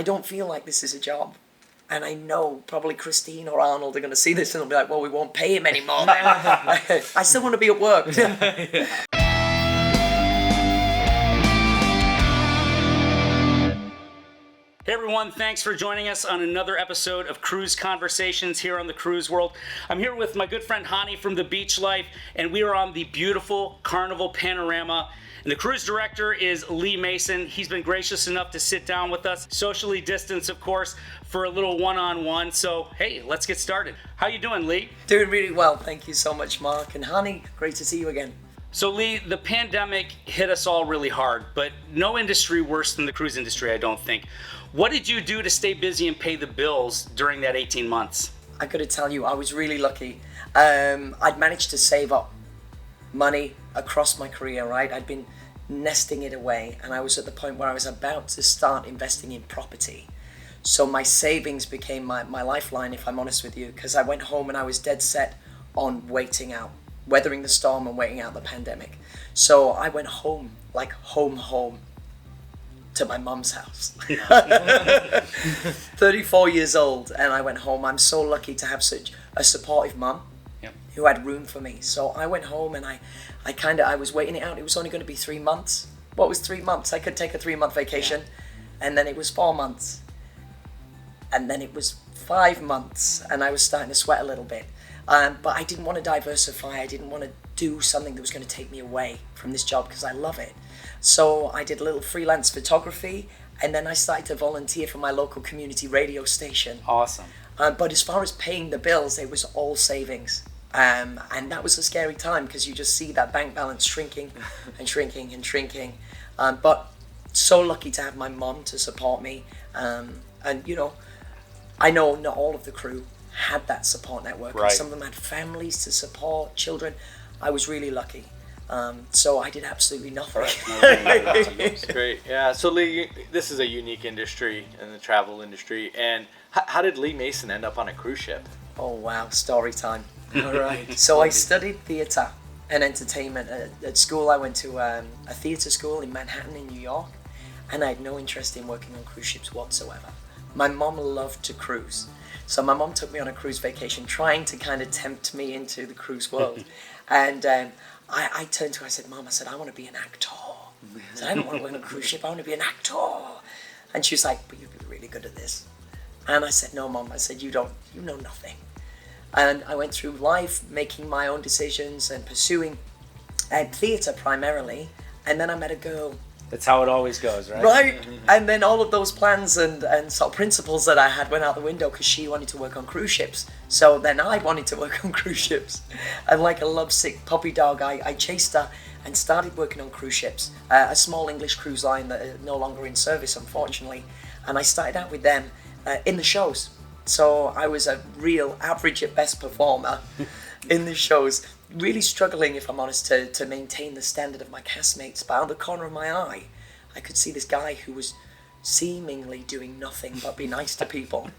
I don't feel like this is a job. And I know probably Christine or Arnold are going to see this and they'll be like, well, we won't pay him anymore. I still want to be at work. Hey everyone, thanks for joining us on another episode of Cruise Conversations here on the Cruise World. I'm here with my good friend Hani from The Beach Life, and we are on the beautiful Carnival Panorama. And the cruise director is Lee Mason. He's been gracious enough to sit down with us, socially distanced, of course, for a little one-on-one. So, hey, let's get started. How you doing, Lee? Doing really well. Thank you so much, Mark. And Hani, great to see you again. So, Lee, the pandemic hit us all really hard, but no industry worse than the cruise industry, I don't think. What did you do to stay busy and pay the bills during that 18 months? I got to tell you, I was really lucky. I'd managed to save up money across my career, right? I'd been nesting it away, and I was at the point where I was about to start investing in property. So my savings became my lifeline, if I'm honest with you, because I went home and I was dead set on waiting out, weathering the storm and waiting out the pandemic. So I went home, like home, to my mum's house. 34 years old, and I went home. I'm so lucky to have such a supportive mum. Yep. Who had room for me. So I went home and I was waiting it out. It was only going to be 3 months. What was 3 months? I could take a 3-month vacation, and then it was 4 months, and then it was 5 months, and I was starting to sweat a little bit. But I didn't want to diversify. I didn't want to do something that was going to take me away from this job because I love it. So I did a little freelance photography, and then I started to volunteer for my local community radio station. Awesome. But as far as paying the bills, it was all savings. And that was a scary time because you just see that bank balance shrinking and shrinking and shrinking. But so lucky to have my mom to support me. And, you know, I know not all of the crew had that support network. Right. Some of them had families to support, children. I was really lucky. So I did absolutely nothing. That's great. Yeah. So Lee, this is a unique industry in the travel industry. And how did Lee Mason end up on a cruise ship? Oh, wow. Story time. All right. So I studied theatre and entertainment at school. I went to a theatre school in Manhattan in New York, and I had no interest in working on cruise ships whatsoever. My mom loved to cruise. So my mom took me on a cruise vacation, trying to kind of tempt me into the cruise world. And I turned to her, I said, Mom, I want to be an actor. I said, I don't want to work on a cruise ship, I want to be an actor. And she was like, but you'd be really good at this. And I said, no, Mom, I said, you know nothing. And I went through life making my own decisions and pursuing theatre primarily. And then I met a girl. That's how it always goes, right? Right. And then all of those plans and sort of principles that I had went out the window because she wanted to work on cruise ships. So then I wanted to work on cruise ships. And like a lovesick puppy dog, I chased her and started working on cruise ships. A small English cruise line that are no longer in service, unfortunately. And I started out with them in the shows. So I was a real average at best performer in the shows. Really struggling, if I'm honest, to maintain the standard of my castmates. But out of the corner of my eye, I could see this guy who was seemingly doing nothing but be nice to people.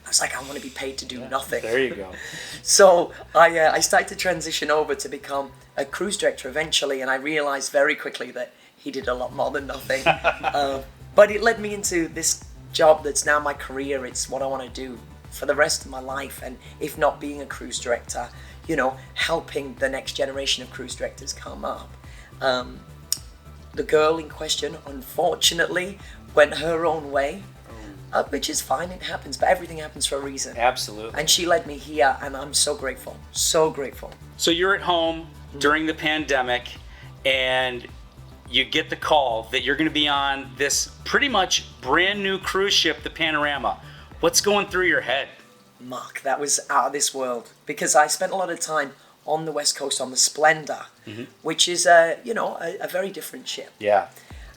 I was like, I want to be paid to do nothing. There you go. So I started to transition over to become a cruise director eventually, and I realized very quickly that he did a lot more than nothing. But it led me into this job that's now my career. It's what I want to do for the rest of my life, and if not being a cruise director, you know, helping the next generation of cruise directors come up. The girl in question, unfortunately, went her own way, which is fine, it happens, but everything happens for a reason. Absolutely. And she led me here, and I'm so grateful, so grateful. So you're at home during the pandemic, and you get the call that you're going to be on this pretty much brand new cruise ship, the Panorama. What's going through your head? Mark, that was out of this world, because I spent a lot of time on the West Coast on the Splendor, which is a very different ship. Yeah.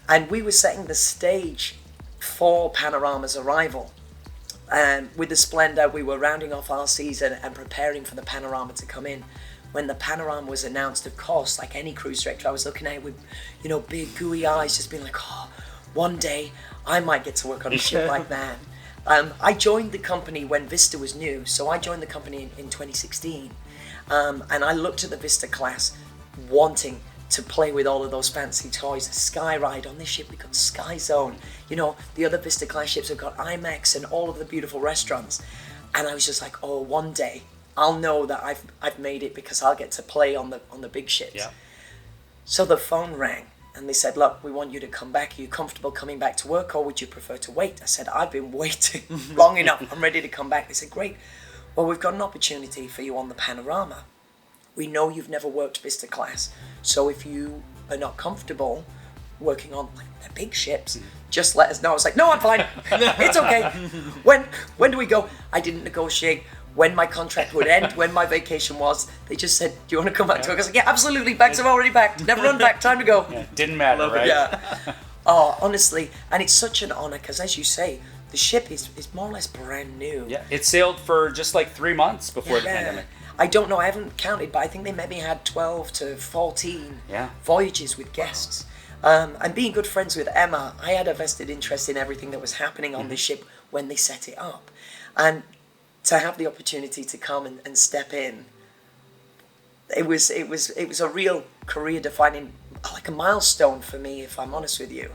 And we were setting the stage for Panorama's arrival. And with the Splendor, we were rounding off our season and preparing for the Panorama to come in. When the Panorama was announced, of course, like any cruise director, I was looking at it with, big gooey eyes, just being like, oh, one day I might get to work on a ship like that. I joined the company when Vista was new, so I joined the company in 2016, and I looked at the Vista class wanting to play with all of those fancy toys. The Sky Ride on this ship, we got Sky Zone. You know, the other Vista class ships have got IMAX and all of the beautiful restaurants. And I was just like, oh, one day I'll know that I've made it because I'll get to play on the big ships. Yeah. So the phone rang and they said, look, we want you to come back. Are you comfortable coming back to work or would you prefer to wait? I said, I've been waiting long enough. I'm ready to come back. They said, great. Well, we've got an opportunity for you on the Panorama. We know you've never worked Vista class. So if you are not comfortable working on like the big ships, just let us know. I was like, no, I'm fine. It's okay. When do we go? I didn't negotiate when my contract would end, when my vacation was. They just said, do you want to come back to work? I was like, yeah, absolutely. Bags are already packed. Never run back. Time to go. Yeah, didn't matter, right? Yeah. Oh, honestly. And it's such an honor because, as you say, the ship is more or less brand new. Yeah, it sailed for just like 3 months before the pandemic. I don't know, I haven't counted, but I think they maybe had 12 to 14 voyages with guests. And being good friends with Emma, I had a vested interest in everything that was happening on this ship when they set it up. And to have the opportunity to come and step in, it was a real career-defining, like a milestone for me, if I'm honest with you.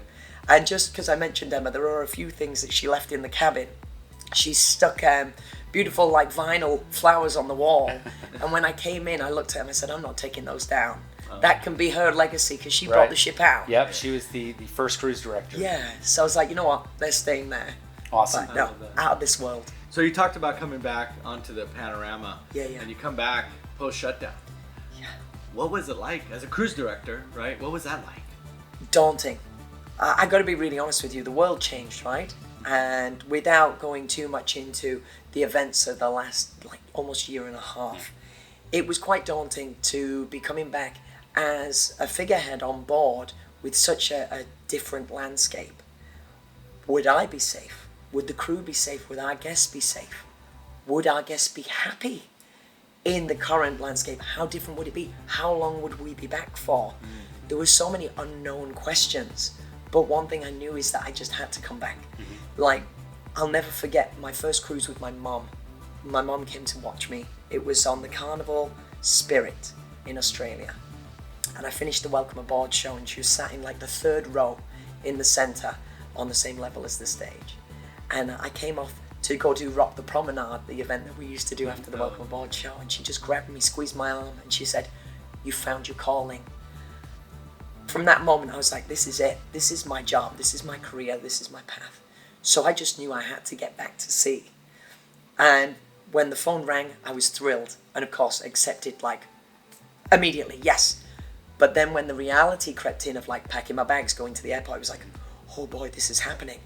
And just because I mentioned Emma, there are a few things that she left in the cabin. She stuck beautiful like vinyl flowers on the wall, and when I came in I looked at her and I said, I'm not taking those down. That can be her legacy because she brought the ship out. Yep, she was the first cruise director. Yeah, so I was like, you know what, they're staying there. Awesome. But no, out of this world. So you talked about coming back onto the Panorama. Yeah. And you come back post-shutdown. Yeah. What was it like as a cruise director, right? What was that like? Daunting. I got to be really honest with you, the world changed, right? And without going too much into the events of the last like almost year and a half, it was quite daunting to be coming back as a figurehead on board with such a different landscape. Would I be safe? Would the crew be safe? Would our guests be safe? Would our guests be happy in the current landscape? How different would it be? How long would we be back for? There were so many unknown questions. But one thing I knew is that I just had to come back. Like, I'll never forget my first cruise with my mom. My mom came to watch me. It was on the Carnival Spirit in Australia. And I finished the Welcome Aboard show and she was sat in like the third row in the center on the same level as the stage. And I came off to go do Rock the Promenade, the event that we used to do after the Welcome Aboard show. And she just grabbed me, squeezed my arm and she said, you found your calling. From that moment, I was like, this is it. This is my job. This is my career. This is my path. So I just knew I had to get back to sea. And when the phone rang, I was thrilled. And of course, accepted like immediately, yes. But then when the reality crept in of like packing my bags, going to the airport, I was like, oh boy, this is happening.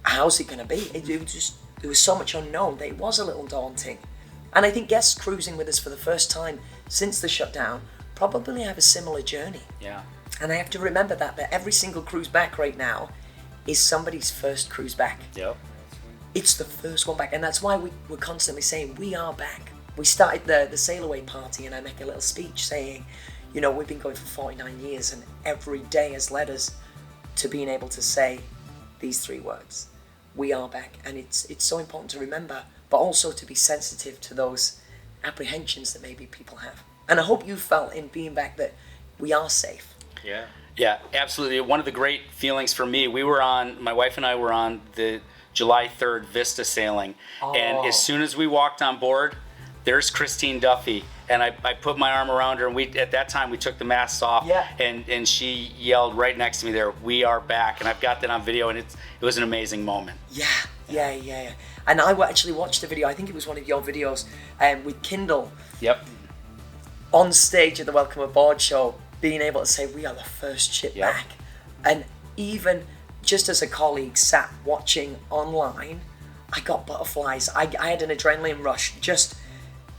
How's it going to be? There was so much unknown that it was a little daunting. And I think guests cruising with us for the first time since the shutdown probably have a similar journey. Yeah. And I have to remember that every single cruise back right now is somebody's first cruise back. Yep. It's the first one back. And that's why we're constantly saying, we are back. We started the sail away party and I make a little speech saying, you know, we've been going for 49 years and every day has led us to being able to say these three words. We are back. And it's so important to remember, but also to be sensitive to those apprehensions that maybe people have. And I hope you felt in being back that we are safe. Yeah. Yeah, absolutely. One of the great feelings for me, my wife and I were on the July 3rd Vista sailing. And as soon as we walked on board, there's Christine Duffy. And I put my arm around her and at that time we took the masks off. Yeah. And she yelled right next to me there, we are back. And I've got that on video and it was an amazing moment. Yeah. And I actually watched the video, I think it was one of your videos, with Kindle. Yep. On stage at the Welcome Aboard show, being able to say we are the first ship back. And even just as a colleague sat watching online, I got butterflies. I had an adrenaline rush just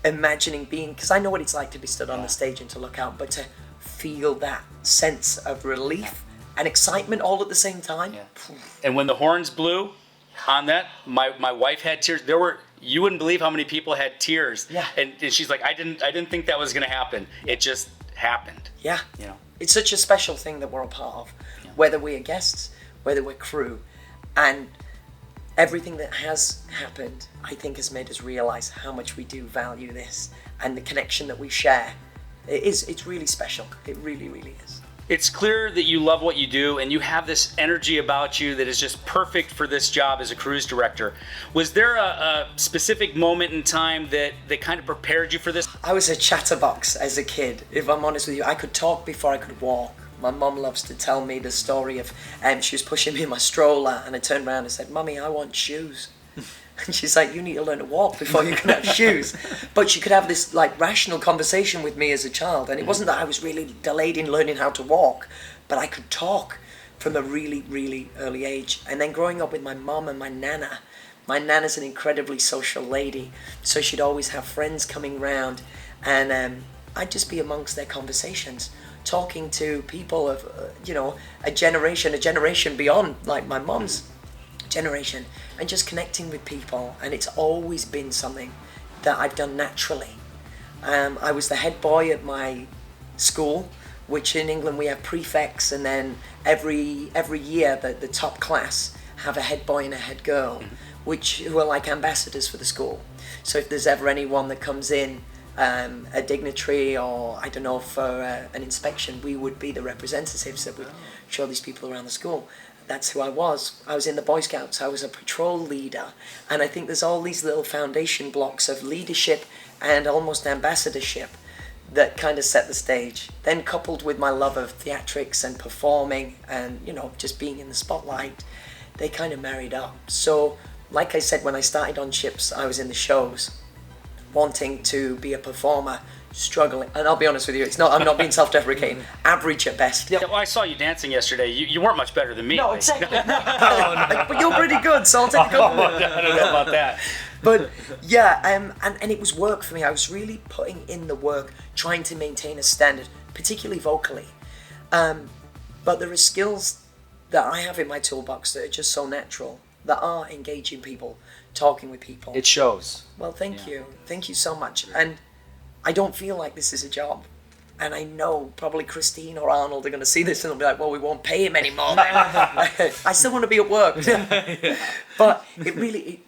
imagining being, because I know what it's like to be stood on the stage and to look out, but to feel that sense of relief and excitement all at the same time. Yeah. And when the horns blew on that, my wife had tears. You wouldn't believe how many people had tears. Yeah. And she's like, I didn't think that was going to happen. It just happened. Yeah. You know. It's such a special thing that we're a part of, whether we're guests, whether we're crew, and everything that has happened, I think, has made us realize how much we do value this and the connection that we share It's really special. It really, really is. It's clear that you love what you do and you have this energy about you that is just perfect for this job as a cruise director. Was there a specific moment in time that kind of prepared you for this? I was a chatterbox as a kid, if I'm honest with you. I could talk before I could walk. My mum loves to tell me the story of she was pushing me in my stroller and I turned around and said, "Mummy, I want shoes." And she's like, "You need to learn to walk before you can have shoes." But she could have this like rational conversation with me as a child. And it wasn't that I was really delayed in learning how to walk, but I could talk from a really, really early age. And then growing up with my mum and my nana. My nana's an incredibly social lady. So she'd always have friends coming round. And I'd just be amongst their conversations, talking to people of, a generation beyond, like my mum's generation, and just connecting with people. And it's always been something that I've done naturally. I was the head boy at my school, which in England we have prefects, and then every year the top class have a head boy and a head girl, who are like ambassadors for the school. So if there's ever anyone that comes in, a dignitary or I don't know, for an inspection, we would be the representatives that would show these people around the school. That's who I was. I was in the Boy Scouts. I was a patrol leader. And I think there's all these little foundation blocks of leadership and almost ambassadorship that kind of set the stage. Then coupled with my love of theatrics and performing and, just being in the spotlight, they kind of married up. So, like I said, when I started on ships, I was in the shows, wanting to be a performer, struggling. And I'll be honest with you, I'm not being self-deprecating, average at best. Yeah, well, I saw you dancing yesterday. You weren't much better than me. No, exactly. No. But you're pretty good, so I'll take a compliment. I don't know about that. But yeah, and it was work for me. I was really putting in the work, trying to maintain a standard, particularly vocally. But there are skills that I have in my toolbox that are just so natural, that are engaging people, talking with people. It shows. Well, thank you. Thank you so much. And I don't feel like this is a job. And I know probably Christine or Arnold are going to see this and they'll be like, "Well, we won't pay him anymore." I still want to be at work. But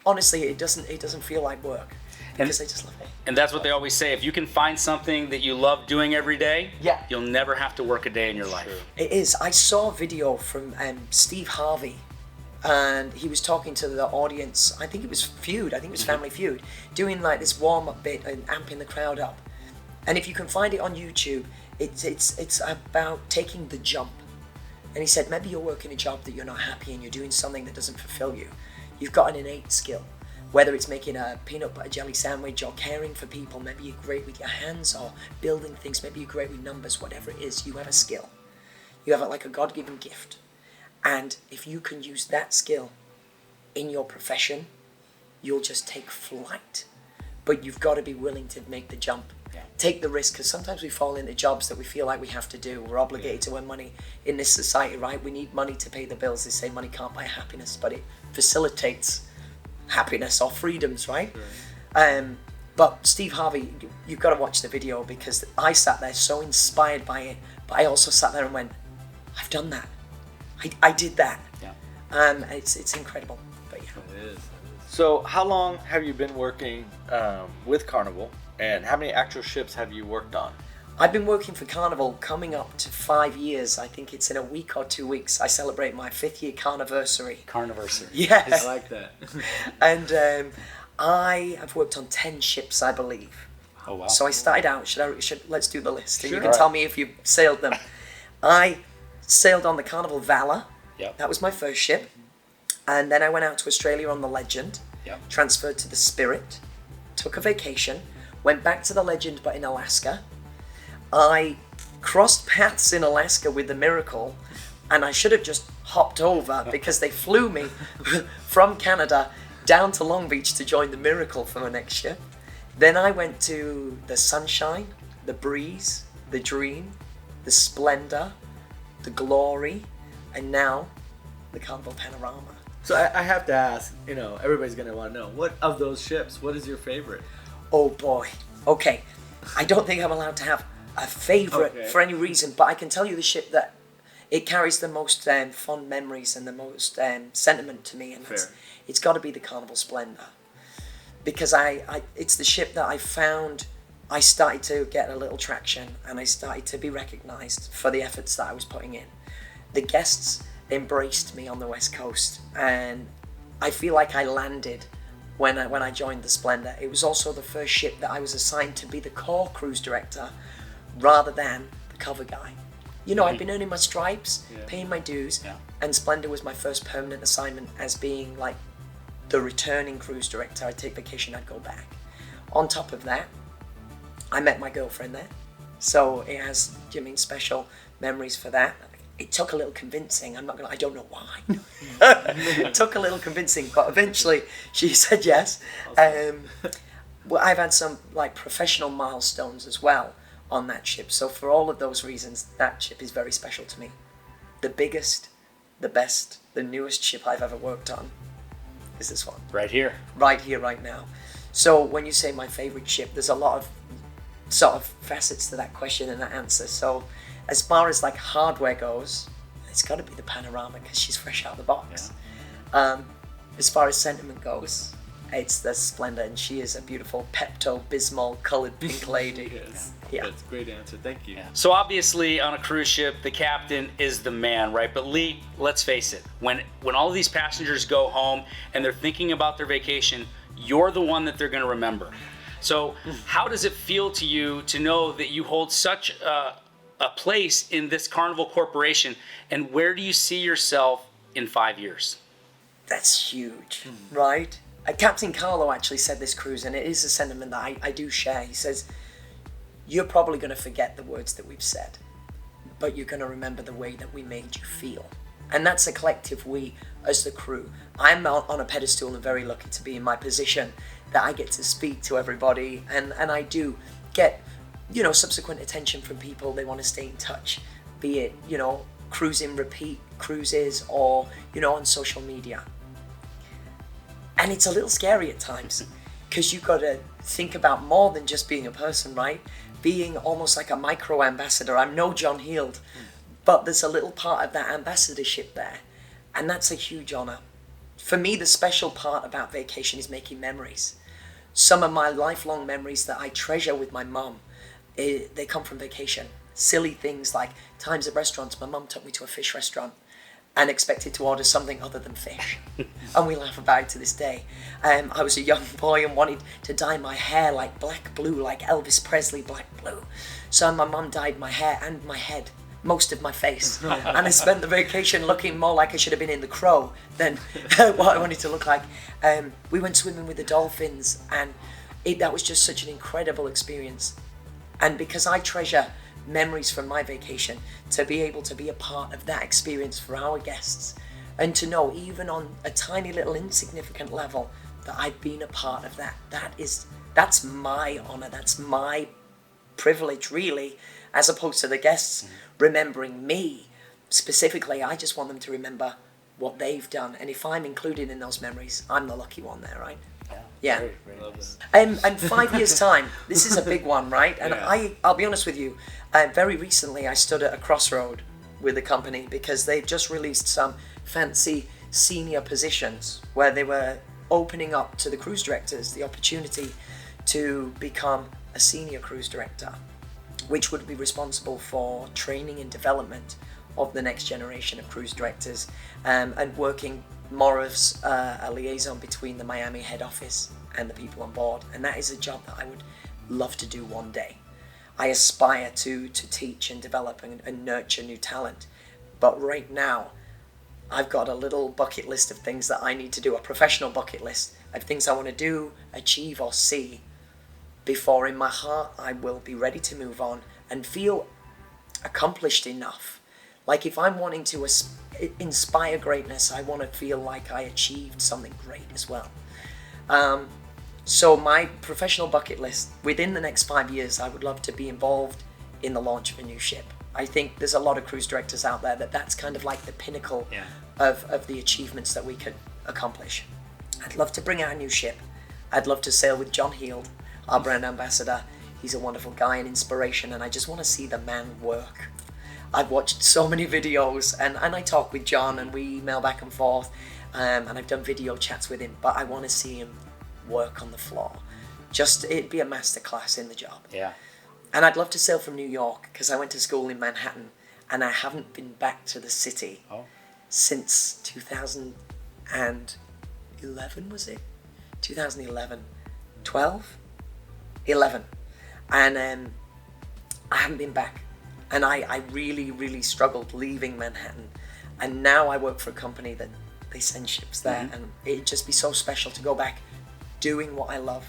honestly, it doesn't feel like work. Because I just love it. And that's what they always say. If you can find something that you love doing every day, you'll never have to work a day in your life. It is. I saw a video from Steve Harvey. And he was talking to the audience, I think it was Feud, Family Feud, doing like this warm-up bit and amping the crowd up. And if you can find it on YouTube, it's about taking the jump. And he said, maybe you're working a job that you're not happy and you're doing something that doesn't fulfill you. You've got an innate skill. Whether it's making a peanut butter jelly sandwich or caring for people, maybe you're great with your hands, or building things, maybe you're great with numbers, whatever it is, you have a skill. You have like a God-given gift. And if you can use that skill in your profession, you'll just take flight. But you've got to be willing to make the jump. Take the risk, because sometimes we fall into jobs that we feel like we have to do. We're obligated to earn money in this society, right? We need money to pay the bills. They say money can't buy happiness, but it facilitates happiness or freedoms, right? But Steve Harvey, you've got to watch the video, because I sat there so inspired by it, but I also sat there and went, I've done that. I did that. It's incredible. But yeah. It is. So how long have you been working with Carnival, and how many actual ships have you worked on? I've been working for Carnival coming up to 5 years. I think it's in a week or 2 weeks. I celebrate my 5th year carniversary. Carniversary. Yes. I like that. And I have worked on 10 ships, I believe. Oh wow. So I started out, let's do the list. And Sure. you can tell me if you sailed them. I sailed on the Carnival Valor. Yep. That was my first ship. And then I went out to Australia on the Legend. Yep. Transferred to the Spirit. Took a vacation. Went back to the Legend, but in Alaska. I crossed paths in Alaska with the Miracle, and I should have just hopped over because they flew me from Canada down to Long Beach to join the Miracle for my next ship. Then I went to the Sunshine, the Breeze, the Dream, the Splendor, the Glory, and now the Carnival Panorama. So I have to ask, everybody's going to want to know, what of those ships, what is your favorite? Oh boy. Okay. I don't think I'm allowed to have a favorite for any reason, but I can tell you the ship that it carries the most fond memories and the most sentiment to me, and it's got to be the Carnival Splendor, because it's the ship that I found I started to get a little traction, and I started to be recognized for the efforts that I was putting in. The guests embraced me on the West Coast, and I feel like I landed when I joined the Splendor. It was also the first ship that I was assigned to be the core cruise director rather than the cover guy. You know, I'd been earning my stripes, paying my dues, and Splendor was my first permanent assignment as being like the returning cruise director. I'd take vacation, I'd go back. On top of that, I met my girlfriend there, so it has, special memories for that. It took a little convincing. I don't know why. It took a little convincing, but eventually she said yes. Well, I've had some like professional milestones as well on that ship. So for all of those reasons, that ship is very special to me. The biggest, the best, the newest ship I've ever worked on is this one. Right here. Right here, right now. So when you say my favorite ship, there's a lot of sort of facets to that question and that answer. So as far as like hardware goes, it's got to be the Panorama because she's fresh out of the box. As far as sentiment goes, it's the Splendor, and she is a beautiful Pepto-Bismol colored pink lady. That's a great answer. Thank you. So obviously on a cruise ship, the captain is the man, right? But Lee, let's face it, when all of these passengers go home and they're thinking about their vacation, you're the one that they're going to remember. So how does it feel to you to know that you hold such a place in this Carnival Corporation, and where do you see yourself in 5 years? That's huge, right? Captain Carlo actually said this cruise, and it is a sentiment that I do share. He says, you're probably going to forget the words that we've said, but you're going to remember the way that we made you feel. And that's a collective we as the crew. I'm on a pedestal and very lucky to be in my position that I get to speak to everybody, and I do get, subsequent attention from people. They want to stay in touch, be it, cruising repeat cruises or, on social media. And it's a little scary at times because you've got to think about more than just being a person, right? Being almost like a micro ambassador. I'm no John Heald, but there's a little part of that ambassadorship there. And that's a huge honor. For me, the special part about vacation is making memories. Some of my lifelong memories that I treasure with my mum, they come from vacation. Silly things like times at restaurants. My mum took me to a fish restaurant and expected to order something other than fish. And we laugh about it to this day. I was a young boy and wanted to dye my hair like black blue, like Elvis Presley black blue. So my mum dyed my hair and my head, most of my face. And I spent the vacation looking more like I should have been in The Crow than what I wanted to look like. We went swimming with the dolphins, and that was just such an incredible experience. And because I treasure memories from my vacation, to be able to be a part of that experience for our guests, and to know even on a tiny little insignificant level that I've been a part of that's my honor, that's my privilege really, as opposed to the guests remembering me specifically. I just want them to remember what they've done, and if I'm included in those memories, I'm the lucky one there, right? Yeah. Very nice. And 5 years time, this is a big one, right? And I'll be honest with you, very recently I stood at a crossroad with the company because they've just released some fancy senior positions where they were opening up to the cruise directors the opportunity to become a senior cruise director, which would be responsible for training and development of the next generation of cruise directors, and working more as a liaison between the Miami head office and the people on board. And that is a job that I would love to do one day. I aspire to teach and develop and nurture new talent. But right now, I've got a little bucket list of things that I need to do, a professional bucket list of things I want to do, achieve, or see before in my heart I will be ready to move on and feel accomplished enough. Like if I'm wanting to inspire greatness, I want to feel like I achieved something great as well. So my professional bucket list, within the next 5 years, I would love to be involved in the launch of a new ship. I think there's a lot of cruise directors out there that's kind of like the pinnacle of the achievements that we could accomplish. I'd love to bring out a new ship. I'd love to sail with John Heald, our brand ambassador. He's a wonderful guy and inspiration, and I just want to see the man work. I've watched so many videos, and I talk with John, and we email back and forth, and I've done video chats with him, but I want to see him work on the floor. Just, it'd be a masterclass in the job. Yeah. And I'd love to sail from New York because I went to school in Manhattan and I haven't been back to the city since 2011, was it? 2011. 12? 11. And I haven't been back. And I really, really struggled leaving Manhattan. And now I work for a company that they send ships there. And it'd just be so special to go back doing what I love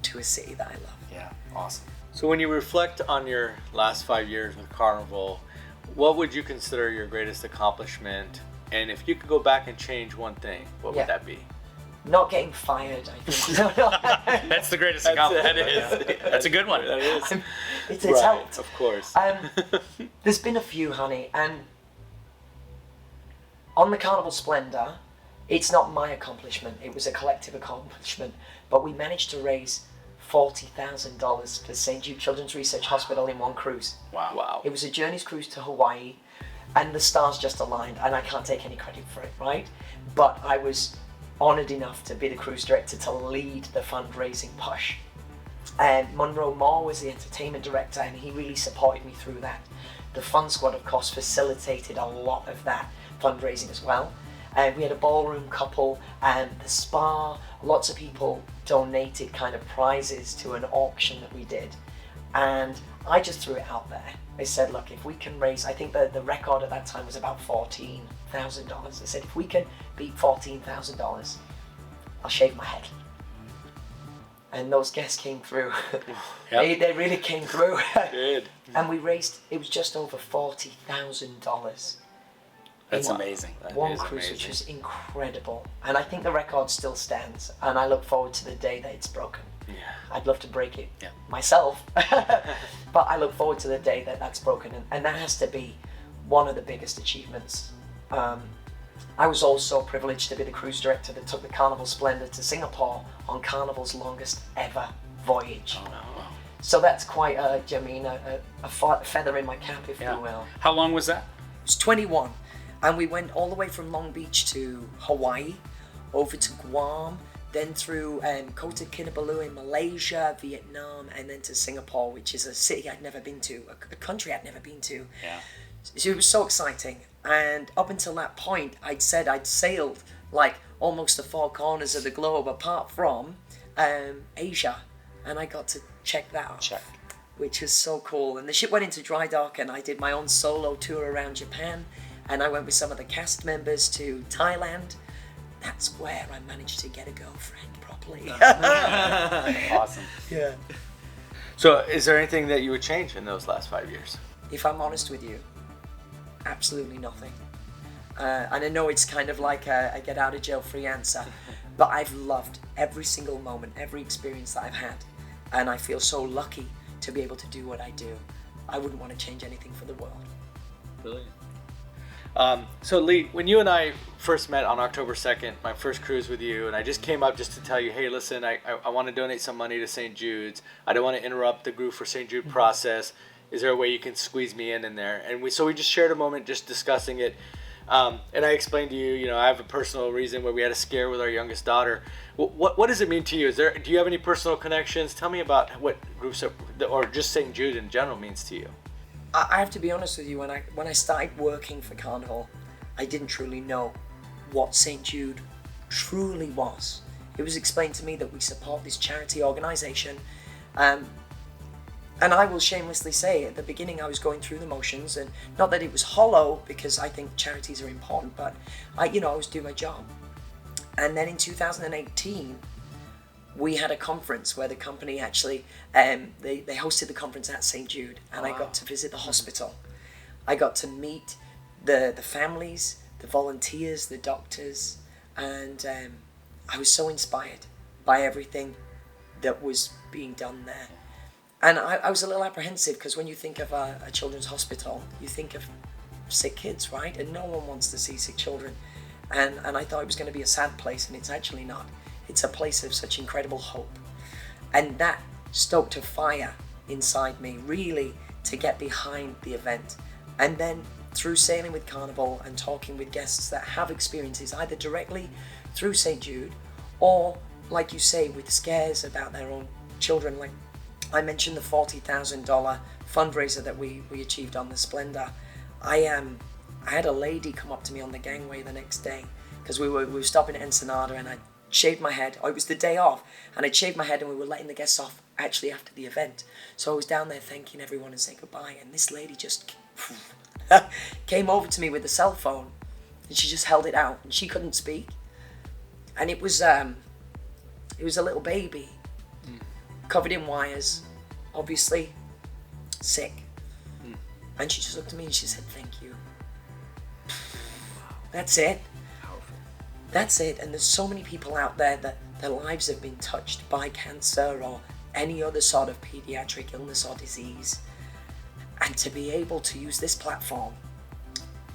to a city that I love. Yeah, awesome. So when you reflect on your last 5 years with Carnival, what would you consider your greatest accomplishment? And if you could go back and change one thing, what would that be? Not getting fired, I think. No. That's the greatest accomplishment. That is. That's a good one. That is. It's Right, helped. of course. There's been a few, Hani, and on the Carnival Splendor, it's not my accomplishment, it was a collective accomplishment, but we managed to raise $40,000 for St. Jude Children's Research Hospital in one cruise. Wow. It was a journeys cruise to Hawaii, and the stars just aligned, and I can't take any credit for it, right? But I was honoured enough to be the cruise director to lead the fundraising push. And Monroe Moore was the entertainment director, and he really supported me through that. The Fun Squad, of course, facilitated a lot of that fundraising as well. We had a ballroom couple, and the spa, lots of people donated kind of prizes to an auction that we did. And I just threw it out there. I said, look, if we can raise, I think the record at that time was about $14,000. I said, if we can beat $14,000, I'll shave my head. And those guests came through. They really came through. Good. And we raised, it was just over $40,000. That's amazing. One cruise, which was incredible. And I think the record still stands. And I look forward to the day that it's broken. Yeah. I'd love to break it myself. But I look forward to the day that that's broken. And that has to be one of the biggest achievements. I was also privileged to be the cruise director that took the Carnival Splendor to Singapore on Carnival's longest ever voyage. Oh, wow. So that's quite a feather in my cap, if you will. How long was that? It was 21. And we went all the way from Long Beach to Hawaii, over to Guam, then through Kota Kinabalu in Malaysia, Vietnam, and then to Singapore, which is a city I'd never been to, a country I'd never been to. Yeah. So it was so exciting. And up until that point, I'd said I'd sailed like almost the four corners of the globe, apart from Asia. And I got to check that off, which was so cool. And the ship went into dry dock, and I did my own solo tour around Japan. And I went with some of the cast members to Thailand. That's where I managed to get a girlfriend properly. Awesome. Yeah. So is there anything that you would change in those last 5 years? If I'm honest with you, absolutely nothing. And I know it's kind of like a get out of jail free answer, but I've loved every single moment, every experience that I've had. And I feel so lucky to be able to do what I do. I wouldn't want to change anything for the world. Brilliant. So Lee, when you and I first met on October 2nd, my first cruise with you, and I just came up just to tell you, hey, listen, I want to donate some money to St. Jude's. I don't want to interrupt the group for St. Jude process. Is there a way you can squeeze me in there? And we just shared a moment just discussing it. And I explained to you, I have a personal reason where we had a scare with our youngest daughter. What does it mean to you? Do you have any personal connections? Tell me about what groups or just St. Jude in general means to you. I have to be honest with you, when I started working for Carnival, I didn't truly know what St. Jude truly was. It was explained to me that we support this charity organisation, and I will shamelessly say, at the beginning I was going through the motions, and not that it was hollow, because I think charities are important, but I was doing my job. And then in 2018, we had a conference where the company actually, they hosted the conference at St. Jude, and I got to visit the hospital. I got to meet the families, the volunteers, the doctors, and I was so inspired by everything that was being done there. And I was a little apprehensive, because when you think of a children's hospital, you think of sick kids, right? And no one wants to see sick children. And I thought it was going to be a sad place, and it's actually not. It's a place of such incredible hope. And that stoked a fire inside me, really, to get behind the event. And then through sailing with Carnival and talking with guests that have experiences either directly through St. Jude, or, like you say, with scares about their own children. Like I mentioned, the $40,000 fundraiser that we achieved on the Splendor. I had a lady come up to me on the gangway the next day because we were stopping at Ensenada, and I shaved my head. Oh, it was the day off, and I'd shaved my head, and we were letting the guests off actually after the event. So I was down there thanking everyone and saying goodbye, and this lady just came over to me with a cell phone, and she just held it out, and she couldn't speak, and it was a little baby covered in wires, obviously sick, and she just looked at me and she said, "Thank you." That's it. That's it. And there's so many people out there that their lives have been touched by cancer or any other sort of pediatric illness or disease. And to be able to use this platform,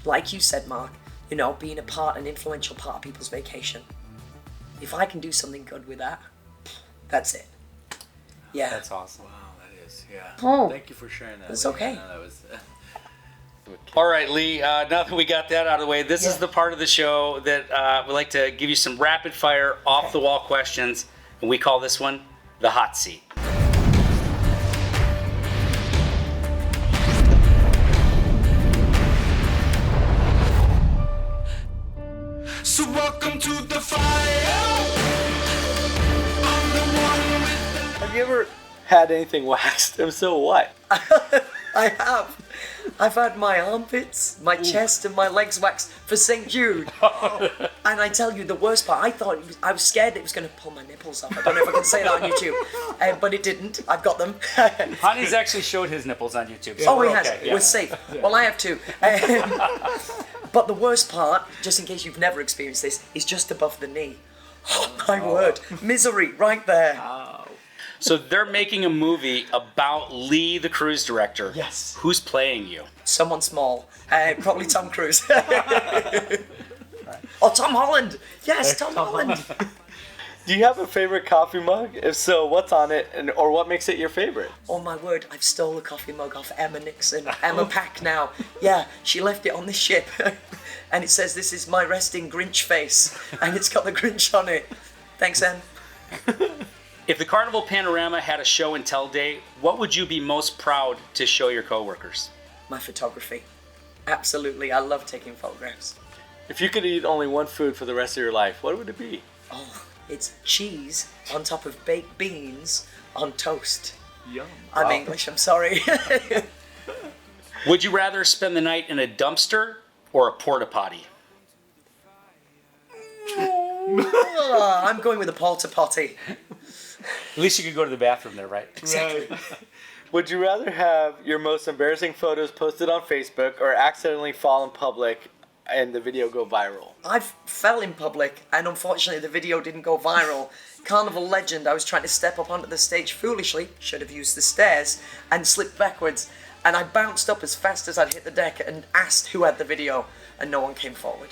like you said, Mark, you know, being an influential part of people's vacation. If I can do something good with that, that's it. Yeah. That's awesome. Wow, that is, yeah. Oh. Thank you for sharing that. It's okay. No, that was, All right, Lee, now that we got that out of the way, this is the part of the show that we like to give you some rapid fire, off the wall questions, and we call this one the hot seat. So welcome to the fire. I'm the one with the... have you ever had anything waxed? If so, what? I have. I've had my armpits, my chest, and my legs waxed for St. Jude. And I tell you, the worst part, I was scared it was going to pull my nipples off. I don't know if I can say that on YouTube, but it didn't. I've got them. Hani's actually showed his nipples on YouTube. So Oh, he we're has. okay. Yeah. We're safe. Well, I have too. But the worst part, just in case you've never experienced this, is just above the knee. Oh my word. Misery right there. So they're making a movie about Lee, the cruise director. Yes. Who's playing you? Someone small. Probably Tom Cruise. Oh, Tom Holland. Yes, Tom Holland. Do you have a favorite coffee mug? If so, what's on it, or what makes it your favorite? Oh my word, I've stole a coffee mug off Emma Nixon. Emma Pack now. Yeah, she left it on the ship. And it says, "This is my resting Grinch face." And it's got the Grinch on it. Thanks, Em. If the Carnival Panorama had a show and tell day, what would you be most proud to show your coworkers? My photography. Absolutely, I love taking photographs. If you could eat only one food for the rest of your life, what would it be? Oh, it's cheese on top of baked beans on toast. Yum. I'm English, I'm sorry. Would you rather spend the night in a dumpster or a porta potty? Oh, I'm going with a porta potty. At least you could go to the bathroom there, right? Exactly. Would you rather have your most embarrassing photos posted on Facebook or accidentally fall in public and the video go viral? I fell in public, and unfortunately the video didn't go viral. Carnival legend, I was trying to step up onto the stage foolishly, should have used the stairs, and slipped backwards. And I bounced up as fast as I'd hit the deck and asked who had the video, and no one came forward.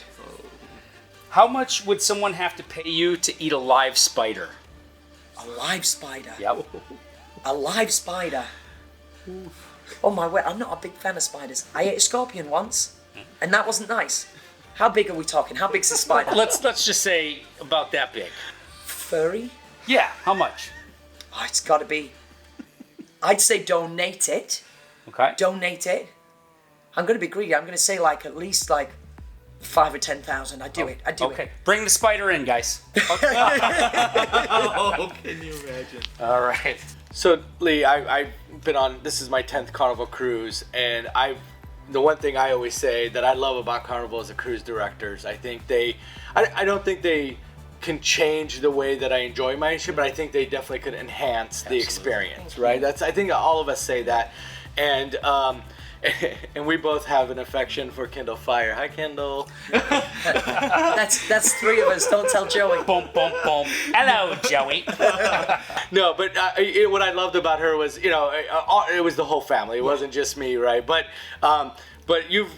How much would someone have to pay you to eat a live spider? A live spider. Yep. A live spider. Oh my word, I'm not a big fan of spiders. I ate a scorpion once, and that wasn't nice. How big are we talking? How big's the spider? Let's just say about that big. Furry? Yeah, how much? Oh, it's gotta be. I'd say donate it. Okay. Donate it. I'm gonna be greedy. I'm gonna say at least 5 or 10,000. I'd do it. I'd do it. Okay. Bring the spider in, guys. Oh, can you imagine? All right. So, Lee, I've been on, this is my 10th Carnival cruise, and the one thing I always say that I love about Carnival as a cruise directors, I think I don't think they can change the way that I enjoy my ship, but I think they definitely could enhance the experience, right? I think all of us say that, and we both have an affection for Kindle Fire. Hi, Kindle. That's 3 of us. Don't tell Joey. Boom, boom, boom. Hello, Joey. No, but what I loved about her was, it was the whole family. It wasn't just me, right? But you've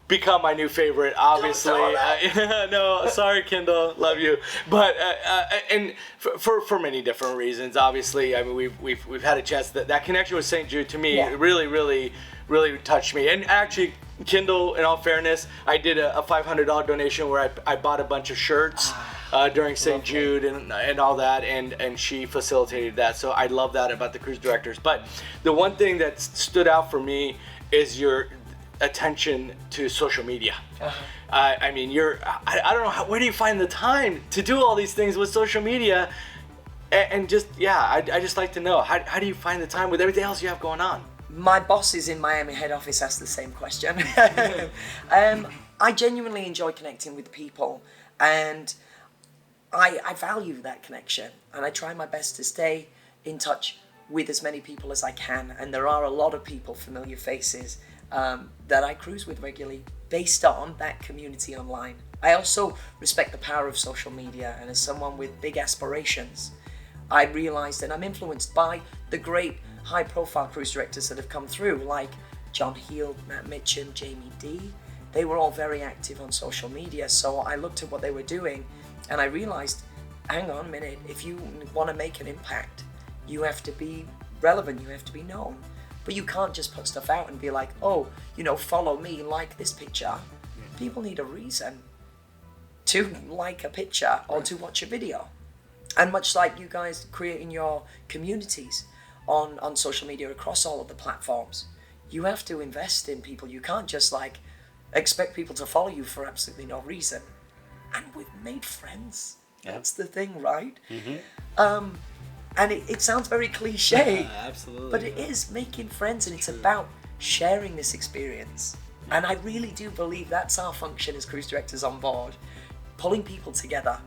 become my new favorite, obviously. No, sorry, Kindle, love you. But and for many different reasons, obviously. I mean, we've had a chance that connection with St. Jude to me really touched me. And actually, Kindle, in all fairness, I did a $500 donation where I bought a bunch of shirts during St. Jude and all that, and she facilitated that. So I love that about the cruise directors. But the one thing that stood out for me is your attention to social media. I mean, I don't know, where do you find the time to do all these things with social media? And just, I just like to know, how do you find the time with everything else you have going on? My bosses in Miami head office asked the same question. I genuinely enjoy connecting with people, and I value that connection, and I try my best to stay in touch with as many people as I can. And there are a lot of people, familiar faces, that I cruise with regularly based on that community online. I also respect the power of social media, and as someone with big aspirations, I realized that I'm influenced by the great high-profile cruise directors that have come through, like John Heel, Matt Mitchum, Jamie D. They were all very active on social media, so I looked at what they were doing, and I realized, hang on a minute, if you want to make an impact, you have to be relevant, you have to be known. But you can't just put stuff out and be like, oh, follow me, like this picture. People need a reason to like a picture or to watch a video. And much like you guys creating your communities on social media across all of the platforms, you have to invest in people. You can't just expect people to follow you for absolutely no reason. And we've made friends. Yeah. That's the thing, right? Mm-hmm. And it sounds very cliche, absolutely, but it is making friends, and it's about sharing this experience. And I really do believe that's our function as cruise directors on board, pulling people together.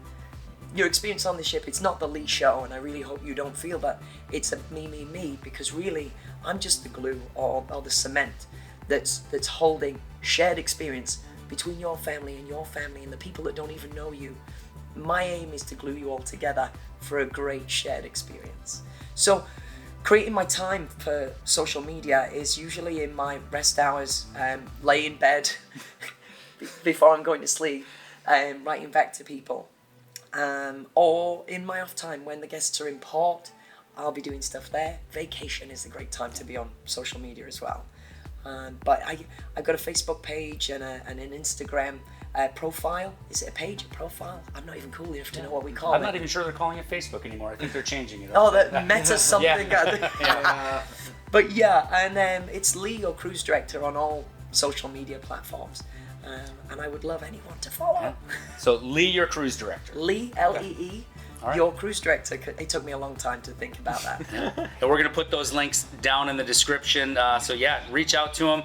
Your experience on the ship, it's not the Lee show, and I really hope you don't feel that it's a me, because really, I'm just the glue or the cement that's holding shared experience between your family and the people that don't even know you. My aim is to glue you all together for a great shared experience. So creating my time for social media is usually in my rest hours, lay in bed before I'm going to sleep, writing back to people. Or in my off time when the guests are in port, I'll be doing stuff there. Vacation is a great time to be on social media as well. But I've got a Facebook page and an Instagram profile. Is it a page, a profile? I'm not even cool enough to know what we call it. I'm not even sure they're calling it Facebook anymore. I think they're changing it. Oh, that Meta something. Yeah. But yeah, and it's Lee, your cruise director, on all social media platforms. And I would love anyone to follow. Yeah. So Lee, your cruise director. Lee, L-E-E. Right. Your cruise director. It took me a long time to think about that. And we're going to put those links down in the description. So reach out to him.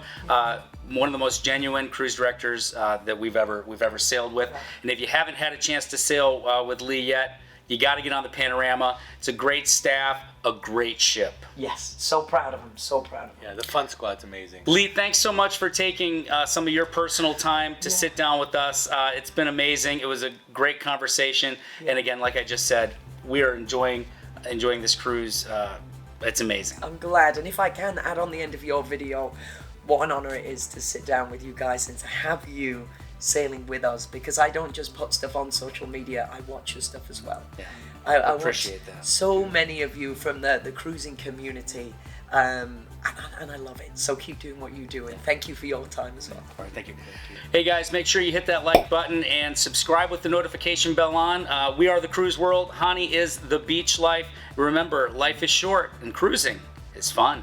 One of the most genuine cruise directors that we've ever sailed with. And if you haven't had a chance to sail with Lee yet, you got to get on the Panorama. It's a great staff, a great ship. Yes, so proud of him. So proud of him. Yeah, the fun squad's amazing. Lee, thanks so much for taking some of your personal time to sit down with us. It's been amazing. It was a great conversation. Yeah. And again, like I just said, we are enjoying this cruise. It's amazing. I'm glad. And if I can add on the end of your video, what an honor it is to sit down with you guys and to have you sailing with us, because I don't just put stuff on social media, I watch your stuff as well. Yeah, I appreciate that. So many of you from the cruising community, and I love it. So keep doing what you do, and thank you for your time as well. All right, thank you. Hey guys, make sure you hit that like button and subscribe with the notification bell on. We are the Cruise World. Hani is the Beach Life. Remember, life is short and cruising is fun.